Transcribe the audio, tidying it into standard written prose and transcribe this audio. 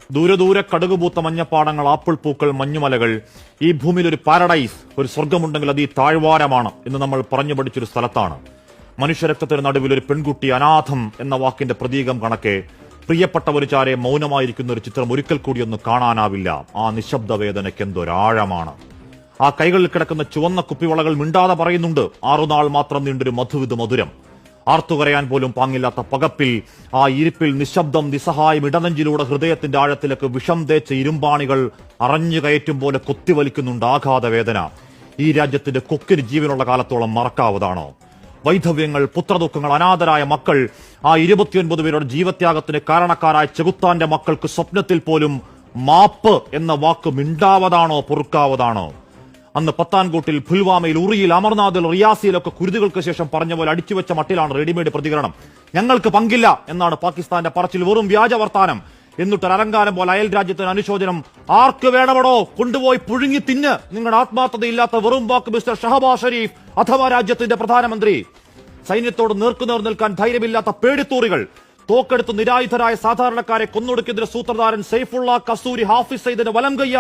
ദൂരെ ദൂരെ കടുകുപൂത്ത മഞ്ഞപ്പാടങ്ങൾ, ആപ്പിൾ പൂക്കൾ, മഞ്ഞുമലകൾ. ഈ ഭൂമിയിൽ ഒരു പാരഡൈസ്, ഒരു സ്വർഗമുണ്ടെങ്കിൽ അത് ഈ താഴ്വാരമാണ് എന്ന് നമ്മൾ പറഞ്ഞു പഠിച്ചൊരു സ്ഥലത്താണ്. മനുഷ്യരക്തത്തിന് നടുവിൽ ഒരു പെൺകുട്ടി അനാഥം എന്ന വാക്കിന്റെ പ്രതീകം കണക്കെ പ്രിയപ്പെട്ടവർ ചാരെ മൗനമായിരിക്കുന്ന ഒരു ചിത്രം ഒരിക്കൽ കൂടി ഒന്ന് കാണാനാവില്ല. ആ നിശബ്ദ വേദനയ്ക്ക് എന്തൊരാഴമാണ്. ആ കൈകളിൽ കിടക്കുന്ന ചുവന്ന കുപ്പിവളകൾ മിണ്ടാതെ പറയുന്നുണ്ട്, 6 നാൾ മാത്രം നീണ്ടൊരു മധുവിധ മധുരം. ആർത്തുകരയാൻ പോലും പാങ്ങില്ലാത്ത പകപ്പിൽ, ആ ഇരിപ്പിൽ നിശബ്ദം നിസ്സഹായം ഇടനെഞ്ചിലൂടെ ഹൃദയത്തിന്റെ ആഴത്തിലേക്ക് വിഷം തേച്ച ഇരുമ്പാണികൾ അറഞ്ഞു കയറ്റും പോലെ കൊത്തിവലിക്കുന്നുണ്ട് ആഘാതവേദന. ഈ രാജ്യത്തിന്റെ കൊക്കിന് ജീവനുള്ള കാലത്തോളം മറക്കാവതാണോ? വൈധവ്യങ്ങൾ, പുത്രദുഃഖങ്ങൾ, അനാഥരായ മക്കൾ, ആ 29 പേരുടെ ജീവത്യാഗത്തിന് കാരണക്കാരായ ചെകുത്താന്റെ മക്കൾക്ക് സ്വപ്നത്തിൽ പോലും മാപ്പ് എന്ന വാക്ക് മിണ്ടാവതാണോ, പൊറുക്കാവതാണോ? അന്ന് പത്താൻകോട്ടിൽ, പുൽവാമയിൽ, ഉറിയിൽ, അമർനാഥിൽ, റിയാസിയിലൊക്കെ കുരുതുകൾക്ക് ശേഷം പറഞ്ഞ പോലെ അടിച്ചുവെച്ച മട്ടിലാണ് റെഡിമെയ്ഡ് പ്രതികരണം. ഞങ്ങൾക്ക് പങ്കില്ല എന്നാണ് പാകിസ്ഥാന്റെ പറച്ചിൽ. വെറും വ്യാജ വർത്താനം. എന്നിട്ടൊരു അലങ്കാരം പോലെ അയൽ രാജ്യത്തിന് അനുശോചനം. ആർക്ക് വേണമടോ കൊണ്ടുപോയി പുഴുങ്ങി തിന്ന്. നിങ്ങളുടെ ആത്മാർത്ഥതയില്ലാത്ത വെറും വാക്ക് മിസ്റ്റർ ഷഹബാസ് ഷരീഫ് അഥവാ രാജ്യത്തിന്റെ പ്രധാനമന്ത്രി. സൈന്യത്തോട് നേർക്കുനേർ നിൽക്കാൻ ധൈര്യമില്ലാത്ത പേടിത്തൂറികൾ. തോക്കെടുത്ത് നിരായുധരായ സാധാരണക്കാരെ കൊന്നൊടുക്കിയതിന്റെ സൂത്രധാരൻ സൈഫുള്ള കസൂരി ഹാഫിസ് സയ്യിദിന്റെ വലം കൈയാണ്.